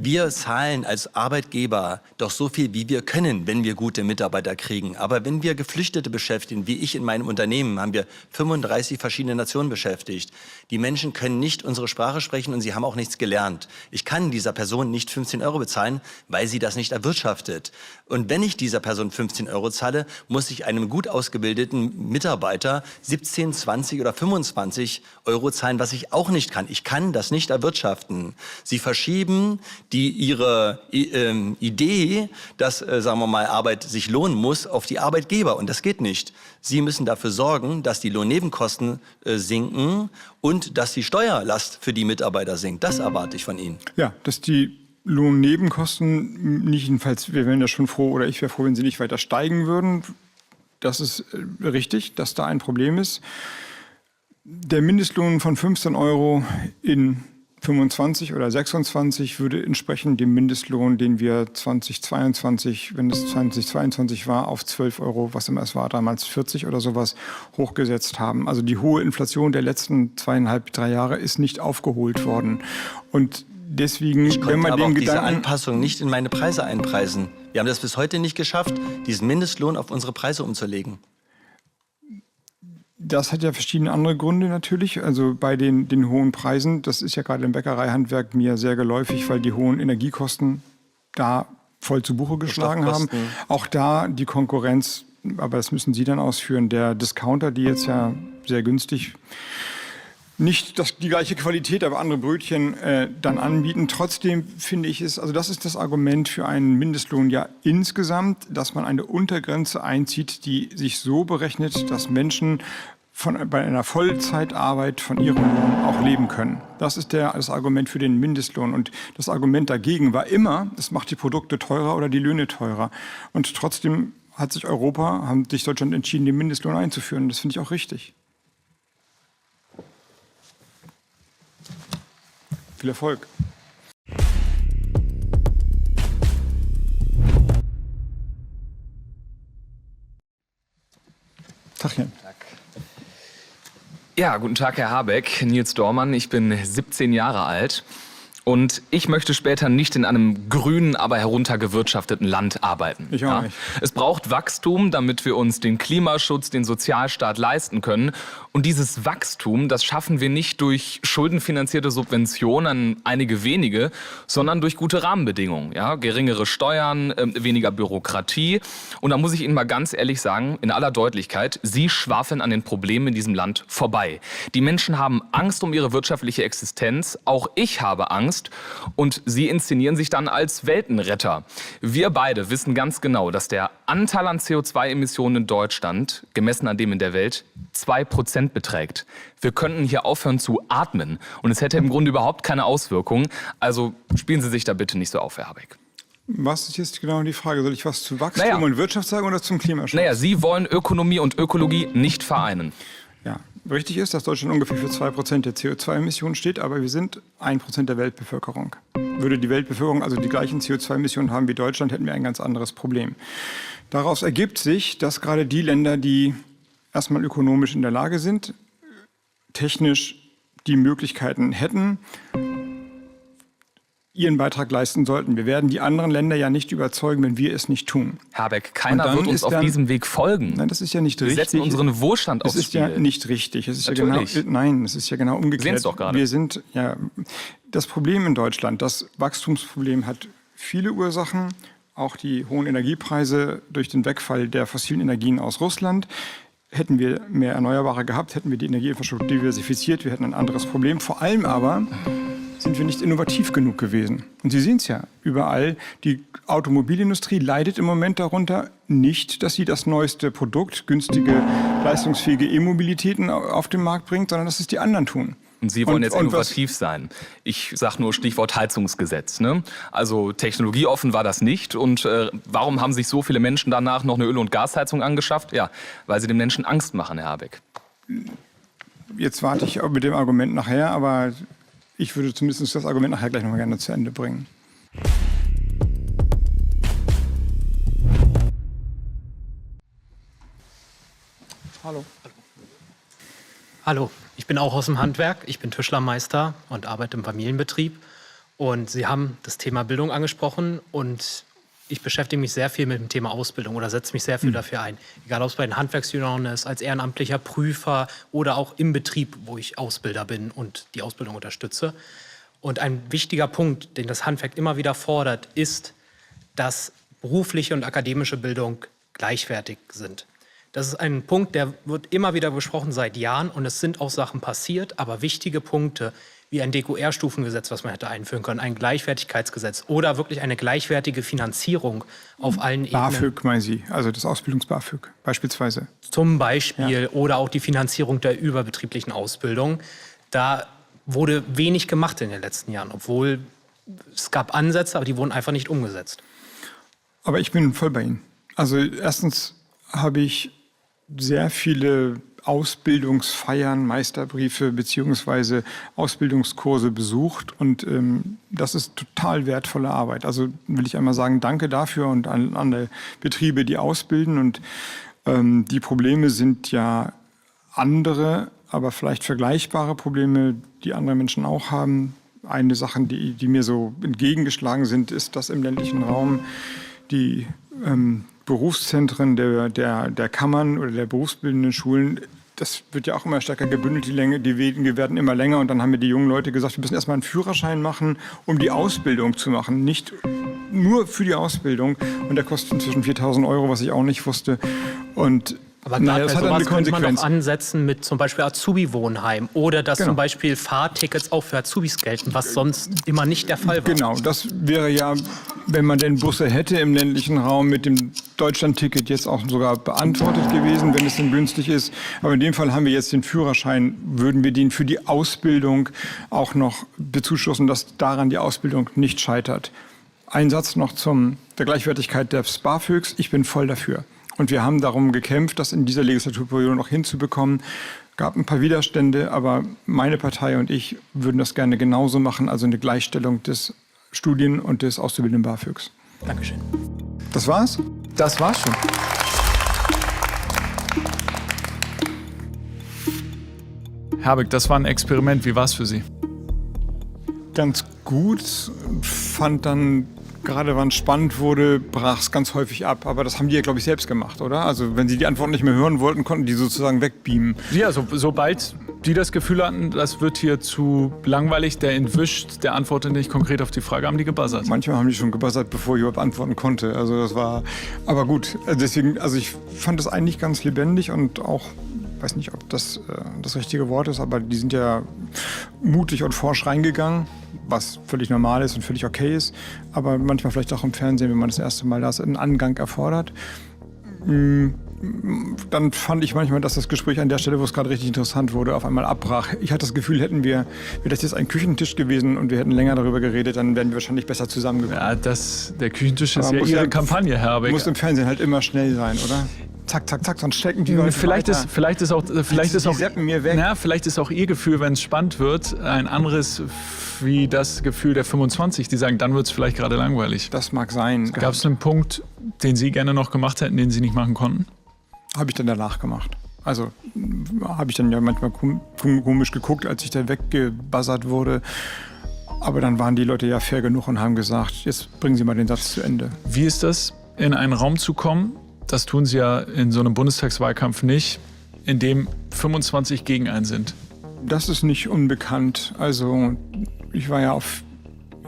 Speaker 12: Wir zahlen als Arbeitgeber doch so viel, wie wir können, wenn wir gute Mitarbeiter kriegen. Aber wenn wir Geflüchtete beschäftigen, wie ich in meinem Unternehmen, haben wir 35 verschiedene Nationen beschäftigt. Die Menschen können nicht unsere Sprache sprechen und sie haben auch nichts gelernt. Ich kann dieser Person nicht 15 € bezahlen, weil sie das nicht erwirtschaftet. Und wenn ich dieser Person 15 € zahle, muss ich einem gut ausgebildeten Mitarbeiter 17, 20 oder 25 € zahlen, was ich auch nicht kann. Ich kann das nicht erwirtschaften. Sie verschieben ihre Idee, dass, sagen wir mal, Arbeit sich lohnen muss, auf die Arbeitgeber. Und das geht nicht. Sie müssen dafür sorgen, dass die Lohnnebenkosten sinken und dass die Steuerlast für die Mitarbeiter sinkt. Das erwarte ich von Ihnen.
Speaker 1: Ja, dass die Lohnnebenkosten nicht, jedenfalls, wir wären ja schon froh, oder ich wäre froh, wenn sie nicht weiter steigen würden. Das ist richtig, dass da ein Problem ist. Der Mindestlohn von 15 € in 25 oder 26 würde entsprechen dem Mindestlohn, den wir 2022, wenn es 2022 war, auf 12 €, was immer es war, damals 40 oder sowas, hochgesetzt haben. Also die hohe Inflation der letzten 2,5, 3 Jahre ist nicht aufgeholt worden. Und deswegen,
Speaker 12: ich konnte
Speaker 1: wenn man
Speaker 12: aber
Speaker 1: den
Speaker 12: auch diese
Speaker 1: Gedanken
Speaker 12: Anpassung nicht in meine Preise einpreisen. Wir haben das bis heute nicht geschafft, diesen Mindestlohn auf unsere Preise umzulegen.
Speaker 1: Das hat ja verschiedene andere Gründe natürlich. Also bei den hohen Preisen, das ist ja gerade im Bäckereihandwerk mir sehr geläufig, weil die hohen Energiekosten da voll zu Buche geschlagen haben. Auch da die Konkurrenz, aber das müssen Sie dann ausführen, der Discounter, die jetzt ja sehr günstig nicht die gleiche Qualität, aber andere Brötchen dann anbieten. Trotzdem finde ich es, also das ist das Argument für einen Mindestlohn ja insgesamt, dass man eine Untergrenze einzieht, die sich so berechnet, dass Menschen bei einer Vollzeitarbeit von ihrem Lohn auch leben können. Das ist das Argument für den Mindestlohn. Und das Argument dagegen war immer, es macht die Produkte teurer oder die Löhne teurer. Und trotzdem hat sich Deutschland entschieden, den Mindestlohn einzuführen. Das finde ich auch richtig. Viel Erfolg. Tachchen.
Speaker 13: Ja, guten Tag, Herr Habeck. Nils Dormann, ich bin 17 Jahre alt. Und ich möchte später nicht in einem grünen, aber heruntergewirtschafteten Land arbeiten.
Speaker 1: Ich auch nicht.
Speaker 13: Es braucht Wachstum, damit wir uns den Klimaschutz, den Sozialstaat leisten können. Und dieses Wachstum, das schaffen wir nicht durch schuldenfinanzierte Subventionen an einige wenige, sondern durch gute Rahmenbedingungen. Ja? Geringere Steuern, weniger Bürokratie. Und da muss ich Ihnen mal ganz ehrlich sagen, in aller Deutlichkeit, Sie schwafeln an den Problemen in diesem Land vorbei. Die Menschen haben Angst um ihre wirtschaftliche Existenz. Auch ich habe Angst. Und Sie inszenieren sich dann als Weltenretter. Wir beide wissen ganz genau, dass der Anteil an CO2-Emissionen in Deutschland, gemessen an dem in der Welt, 2% beträgt. Wir könnten hier aufhören zu atmen. Und es hätte im Grunde überhaupt keine Auswirkungen. Also spielen Sie sich da bitte nicht so auf, Herr Habeck.
Speaker 1: Was ist jetzt genau die Frage? Soll ich was zu Wachstum und Wirtschaft sagen oder zum Klimaschutz?
Speaker 13: Naja, Sie wollen Ökonomie und Ökologie nicht vereinen.
Speaker 1: Ja, richtig ist, dass Deutschland ungefähr für 2% der CO2-Emissionen steht, aber wir sind 1% der Weltbevölkerung. Würde die Weltbevölkerung also die gleichen CO2-Emissionen haben wie Deutschland, hätten wir ein ganz anderes Problem. Daraus ergibt sich, dass gerade die Länder, die erstmal ökonomisch in der Lage sind, technisch die Möglichkeiten hätten, ihren Beitrag leisten sollten. Wir werden die anderen Länder ja nicht überzeugen, wenn wir es nicht tun.
Speaker 13: Herr Habeck, keiner wird uns auf diesem Weg folgen.
Speaker 1: Nein, das ist ja nicht richtig.
Speaker 13: Wir setzen unseren Wohlstand aufs Spiel.
Speaker 1: Das ist ja nicht richtig. Es ist
Speaker 13: Natürlich.
Speaker 1: Ja genau, nein, es ist ja genau umgekehrt.
Speaker 13: Wir sehen es doch gerade.
Speaker 1: Wir sind, ja, das Problem in Deutschland, das Wachstumsproblem hat viele Ursachen. Auch die hohen Energiepreise durch den Wegfall der fossilen Energien aus Russland. Hätten wir mehr Erneuerbare gehabt, hätten wir die Energieinfrastruktur diversifiziert, wir hätten ein anderes Problem. Vor allem aber sind wir nicht innovativ genug gewesen. Und Sie sehen es ja überall, die Automobilindustrie leidet im Moment darunter nicht, dass sie das neueste Produkt, günstige, leistungsfähige E-Mobilitäten auf den Markt bringt, sondern dass es die anderen tun.
Speaker 13: Und Sie wollen jetzt innovativ sein. Ich sage nur Stichwort Heizungsgesetz. Ne? Also technologieoffen war das nicht. Und warum haben sich so viele Menschen danach noch eine Öl- und Gasheizung angeschafft? Ja, weil sie den Menschen Angst machen, Herr Habeck.
Speaker 1: Jetzt warte ich mit dem Argument nachher, aber ich würde zumindest das Argument nachher gleich noch mal gerne zu Ende bringen. Hallo.
Speaker 14: Hallo, ich bin auch aus dem Handwerk. Ich bin Tischlermeister und arbeite im Familienbetrieb. Und Sie haben das Thema Bildung angesprochen und ich beschäftige mich sehr viel mit dem Thema Ausbildung oder setze mich sehr viel dafür ein. Egal, ob es bei den Handwerksjunioren ist, als ehrenamtlicher Prüfer oder auch im Betrieb, wo ich Ausbilder bin und die Ausbildung unterstütze. Und ein wichtiger Punkt, den das Handwerk immer wieder fordert, ist, dass berufliche und akademische Bildung gleichwertig sind. Das ist ein Punkt, der wird immer wieder besprochen seit Jahren und es sind auch Sachen passiert, aber wichtige Punkte wie ein DQR-Stufengesetz, was man hätte einführen können, ein Gleichwertigkeitsgesetz oder wirklich eine gleichwertige Finanzierung auf allen Ebenen.
Speaker 1: BAföG meinen Sie, also das Ausbildungs-BAföG beispielsweise?
Speaker 14: Zum Beispiel, ja. Oder auch die Finanzierung der überbetrieblichen Ausbildung. Da wurde wenig gemacht in den letzten Jahren, obwohl es gab Ansätze, aber die wurden einfach nicht umgesetzt.
Speaker 1: Aber ich bin voll bei Ihnen. Also erstens habe ich sehr viele Ausbildungsfeiern, Meisterbriefe bzw. Ausbildungskurse besucht und das ist total wertvolle Arbeit. Also will ich einmal sagen, danke dafür und an alle Betriebe, die ausbilden und die Probleme sind ja andere, aber vielleicht vergleichbare Probleme, die andere Menschen auch haben. Eine Sache, die mir so entgegengeschlagen sind, ist, dass im ländlichen Raum die Berufszentren der Kammern oder der berufsbildenden Schulen, das wird ja auch immer stärker gebündelt, die Wege werden immer länger und dann haben mir die jungen Leute gesagt, wir müssen erstmal einen Führerschein machen, um die Ausbildung zu machen, nicht nur für die Ausbildung und der kostet inzwischen 4.000 €, was ich auch nicht wusste und
Speaker 14: aber gerade bei sowas könnte man noch ansetzen mit zum Beispiel Azubi-Wohnheim oder dass zum Beispiel Fahrtickets auch für Azubis gelten, was sonst immer nicht der Fall war.
Speaker 1: Genau, das wäre ja, wenn man denn Busse hätte im ländlichen Raum mit dem Deutschlandticket jetzt auch sogar beantwortet gewesen, wenn es denn günstig ist. Aber in dem Fall haben wir jetzt den Führerschein, würden wir den für die Ausbildung auch noch bezuschussen, dass daran die Ausbildung nicht scheitert. Ein Satz noch der Gleichwertigkeit des BAföGs. Ich bin voll dafür. Und wir haben darum gekämpft, das in dieser Legislaturperiode noch hinzubekommen. Gab ein paar Widerstände, aber meine Partei und ich würden das gerne genauso machen, also eine Gleichstellung des Studien- und des auszubildenden BAföGs.
Speaker 14: Dankeschön.
Speaker 1: Das war's?
Speaker 4: Das war's schon. Herr Habeck, das war ein Experiment. Wie war's für Sie?
Speaker 1: Ganz gut. Fand dann, gerade wann es spannend wurde, brach es ganz häufig ab. Aber das haben die ja, glaube ich, selbst gemacht, oder? Also wenn sie die Antworten nicht mehr hören wollten, konnten die sozusagen wegbeamen.
Speaker 4: Ja, sobald die das Gefühl hatten, das wird hier zu langweilig, der entwischt, der antwortet nicht konkret auf die Frage, haben die gebuzzert.
Speaker 1: Manchmal haben die schon gebuzzert, bevor ich überhaupt antworten konnte. Also das war, aber gut. Deswegen, also ich fand das eigentlich ganz lebendig und auch, weiß nicht, ob das das richtige Wort ist, aber die sind ja mutig und forsch reingegangen, was völlig normal ist und völlig okay ist. Aber manchmal vielleicht auch im Fernsehen, wenn man das erste Mal das einen Angang erfordert. Dann fand ich manchmal, dass das Gespräch an der Stelle, wo es gerade richtig interessant wurde, auf einmal abbrach. Ich hatte das Gefühl, wäre das jetzt ein Küchentisch gewesen und wir hätten länger darüber geredet, dann wären wir wahrscheinlich besser zusammengekommen.
Speaker 4: Ja, der Küchentisch ist ja Ihre Kampagne, Herr Habeck.
Speaker 1: Muss im Fernsehen halt immer schnell sein, oder? Zack, zack, zack, sonst stecken die Leute
Speaker 4: vielleicht ist auch
Speaker 1: mir weg.
Speaker 4: Na, vielleicht ist auch Ihr Gefühl, wenn es spannend wird, ein anderes wie das Gefühl der 25, die sagen, dann wird es vielleicht gerade langweilig.
Speaker 1: Das mag sein.
Speaker 4: Gab es einen Punkt, den Sie gerne noch gemacht hätten, den Sie nicht machen konnten?
Speaker 1: Habe ich dann danach gemacht. Also habe ich dann ja manchmal komisch geguckt, als ich da weggebuzzert wurde. Aber dann waren die Leute ja fair genug und haben gesagt, jetzt bringen Sie mal den Satz zu Ende.
Speaker 4: Wie ist das, in einen Raum zu kommen? Das tun Sie ja in so einem Bundestagswahlkampf nicht, in dem 25 gegen einen sind.
Speaker 1: Das ist nicht unbekannt. Also ich war ja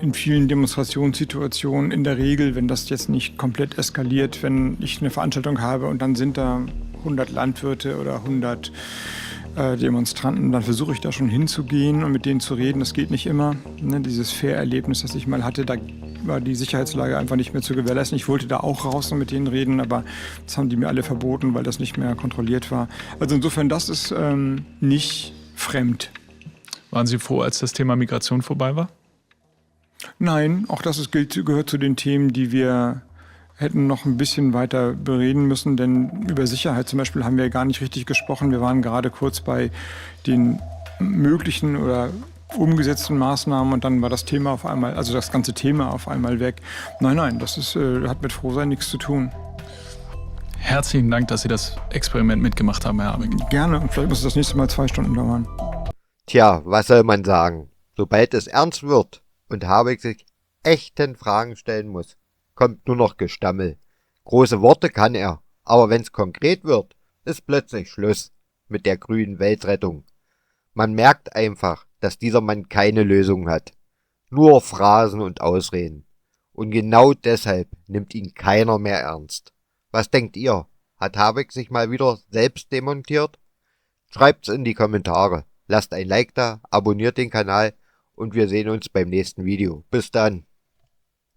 Speaker 1: in vielen Demonstrationssituationen in der Regel, wenn das jetzt nicht komplett eskaliert, wenn ich eine Veranstaltung habe und dann sind da 100 Landwirte oder 100 Demonstranten, dann versuche ich da schon hinzugehen und mit denen zu reden. Das geht nicht immer. Ne, dieses Fair-Erlebnis, das ich mal hatte, da war die Sicherheitslage einfach nicht mehr zu gewährleisten. Ich wollte da auch raus und mit denen reden, aber das haben die mir alle verboten, weil das nicht mehr kontrolliert war. Also insofern, das ist nicht fremd.
Speaker 4: Waren Sie froh, als das Thema Migration vorbei war?
Speaker 1: Nein, auch das gehört zu den Themen, die wir hätten noch ein bisschen weiter bereden müssen, denn über Sicherheit zum Beispiel haben wir gar nicht richtig gesprochen. Wir waren gerade kurz bei den möglichen oder umgesetzten Maßnahmen und dann war das Thema auf einmal, also das ganze Thema auf einmal weg. Nein, das hat mit Frohsein nichts zu tun.
Speaker 4: Herzlichen Dank, dass Sie das Experiment mitgemacht haben, Herr Habeck.
Speaker 1: Gerne, und vielleicht muss es das nächste Mal 2 Stunden dauern.
Speaker 3: Tja, was soll man sagen? Sobald es ernst wird und Habeck sich echten Fragen stellen muss, kommt nur noch Gestammel. Große Worte kann er, aber wenn's konkret wird, ist plötzlich Schluss mit der grünen Weltrettung. Man merkt einfach, dass dieser Mann keine Lösung hat. Nur Phrasen und Ausreden. Und genau deshalb nimmt ihn keiner mehr ernst. Was denkt ihr? Hat Habeck sich mal wieder selbst demontiert? Schreibt's in die Kommentare. Lasst ein Like da, abonniert den Kanal und wir sehen uns beim nächsten Video. Bis dann.